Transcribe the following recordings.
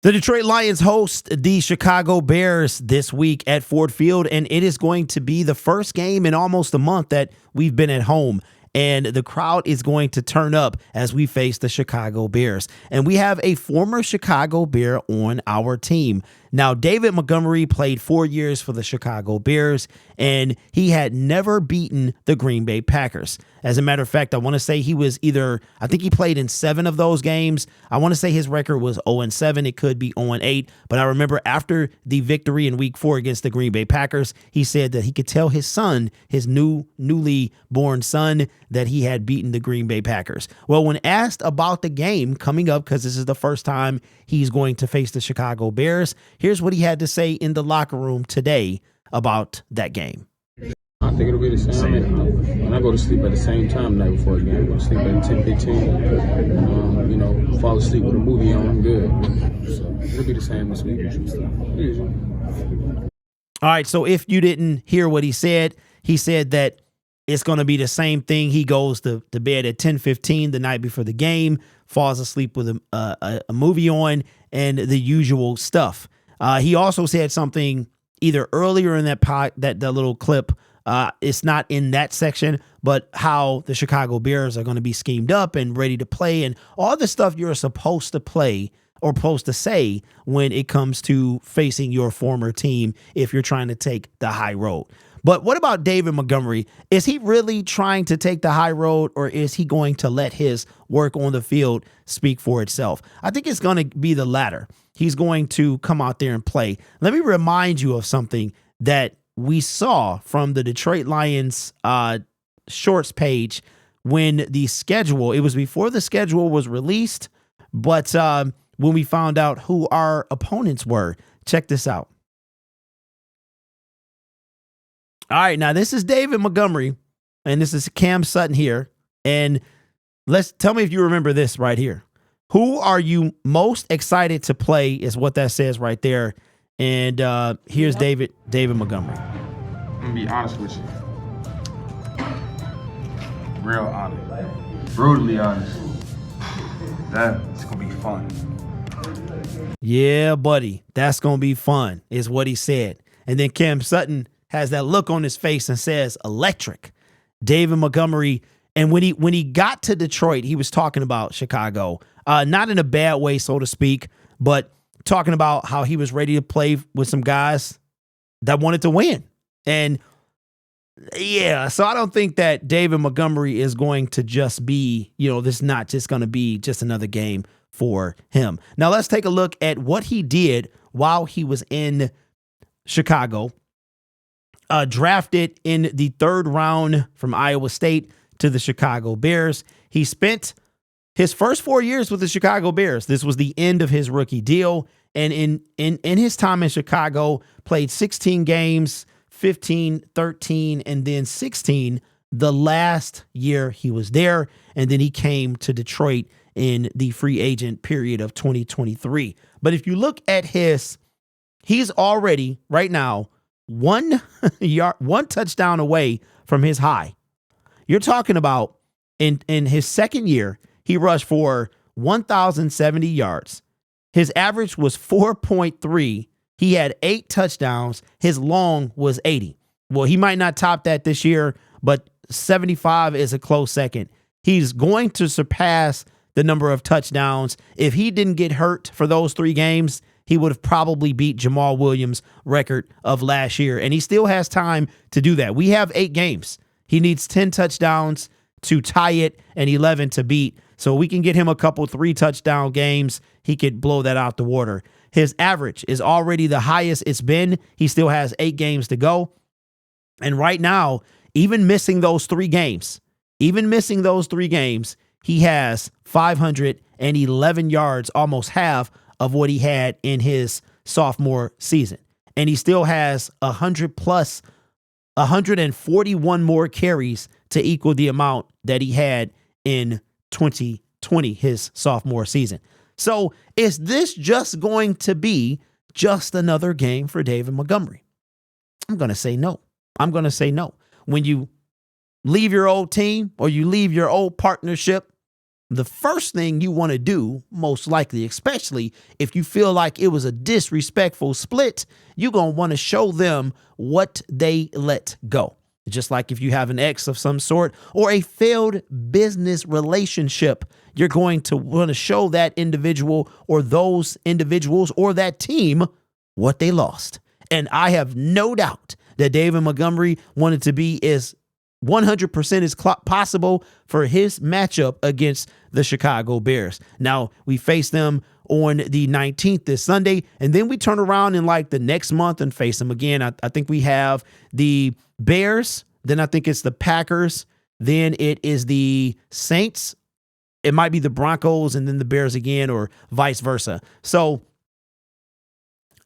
The Detroit Lions host the Chicago Bears this week at Ford Field, and it is going to be the first game in almost a month that we've been at home. And the crowd is going to turn up as we face the Chicago Bears. And we have a former Chicago Bear on our team. Now, David Montgomery played 4 years for the Chicago Bears, and he had never beaten the Green Bay Packers. As a matter of fact, I want to say I think he played in 7 of those games. I want to say his record was 0-7. It could be 0-8. But I remember after the victory in week 4 against the Green Bay Packers, he said that he could tell his son, his newly born son, that he had beaten the Green Bay Packers. Well, when asked about the game coming up, because this is the first time he's going to face the Chicago Bears, here's what he had to say in the locker room today about that game. I think it'll be the same. When I go to sleep at the same time the night before the game, I go to sleep at 10:15. Fall asleep with a movie on, I'm good. So it'll be the same this week. All right, so if you didn't hear what he said that it's going to be the same thing. He goes to bed at 10:15 the night before the game, falls asleep with a movie on, and the usual stuff. He also said something either earlier in that little clip. It's not in that section, but how the Chicago Bears are going to be schemed up and ready to play, and all the stuff you're supposed to play or supposed to say when it comes to facing your former team if you're trying to take the high road. But what about David Montgomery? Is he really trying to take the high road, or is he going to let his work on the field speak for itself? I think it's going to be the latter. He's going to come out there and play. Let me remind you of something that we saw from the Detroit Lions shorts page when it was before the schedule was released, but when we found out who our opponents were. Check this out. All right, now this is David Montgomery, and this is Cam Sutton here. And tell me if you remember this right here. Who are you most excited to play is what that says right there. And here's David Montgomery. I'm going to be honest with you. Real honest. Brutally honest. That's going to be fun. Yeah, buddy. That's going to be fun is what he said. And then Cam Sutton has that look on his face and says electric. David Montgomery. And when he got to Detroit, he was talking about Chicago, not in a bad way, so to speak, but talking about how he was ready to play with some guys that wanted to win. And yeah, so I don't think that David Montgomery is going to just be, this is not just going to be just another game for him. Now let's take a look at what he did while he was in Chicago. Drafted in the 3rd round from Iowa State to the Chicago Bears. He spent his first 4 years with the Chicago Bears. This was the end of his rookie deal. And in his time in Chicago, played 16 games, 15, 13, and then 16 the last year he was there. And then he came to Detroit in the free agent period of 2023. But if you look at he's already right now one touchdown away from his high. You're talking about in his second year, he rushed for 1,070 yards. His average was 4.3. He had 8 touchdowns. His long was 80. Well, he might not top that this year, but 75 is a close second. He's going to surpass the number of touchdowns. If he didn't get hurt for those 3 games, he would have probably beat Jamal Williams' record of last year. And he still has time to do that. We have 8 games. He needs 10 touchdowns to tie it and 11 to beat. So we can get him a couple 3 touchdown games. He could blow that out the water. His average is already the highest it's been. He still has 8 games to go. And right now, even missing those 3 games, he has 511 yards, almost half of what he had in his sophomore season. And he still has 141 more carries to equal the amount that he had in 2020, his sophomore season. So is this just going to be just another game for David Montgomery? I'm going to say no. When you leave your old team or you leave your old partnership, the first thing you want to do, most likely, especially if you feel like it was a disrespectful split, you're going to want to show them what they let go. Just like if you have an ex of some sort or a failed business relationship, you're going to want to show that individual or those individuals or that team what they lost. And I have no doubt that David Montgomery wanted to be as 100% as possible for his matchup against the Chicago Bears. Now, we face them on the 19th this Sunday, and then we turn around in like the next month and face them again. I think we have the Bears, then I think it's the Packers, then it is the Saints, it might be the Broncos, and then the Bears again, or vice versa. So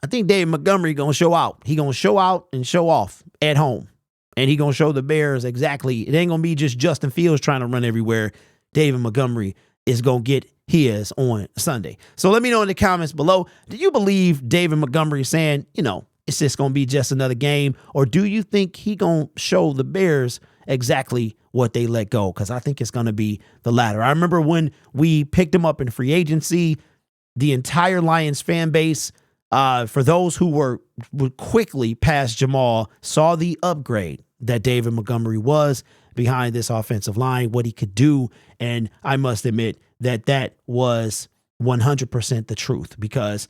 I think David Montgomery going to show out. He going to show out and show off at home. And he going to show the Bears exactly. It ain't going to be just Justin Fields trying to run everywhere. David Montgomery is going to get his on Sunday. So let me know in the comments below. Do you believe David Montgomery is saying, it's just going to be just another game? Or do you think he going to show the Bears exactly what they let go? Because I think it's going to be the latter. I remember when we picked him up in free agency, the entire Lions fan base, for those who were quickly past Jamal, saw the upgrade that David Montgomery was behind this offensive line, what he could do. And I must admit that that was 100% the truth, because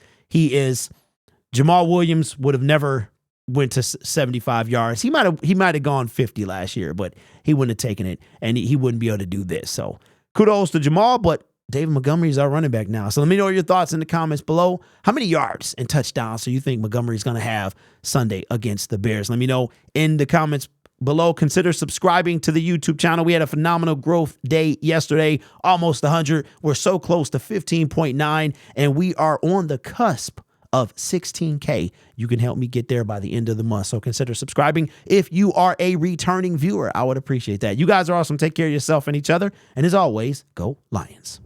Jamal Williams would have never went to 75 yards. He might have gone 50 last year, but he wouldn't have taken it, and he wouldn't be able to do this. So kudos to Jamal, but David Montgomery is our running back now. So let me know your thoughts in the comments below. How many yards and touchdowns do you think Montgomery is going to have Sunday against the Bears? Let me know in the comments below. Consider subscribing to the YouTube channel. We had a phenomenal growth day yesterday, almost 100. We're so close to 15.9, and we are on the cusp of 16K. You can help me get there by the end of the month. So consider subscribing. If you are a returning viewer, I would appreciate that. You guys are awesome. Take care of yourself and each other. And as always, go Lions.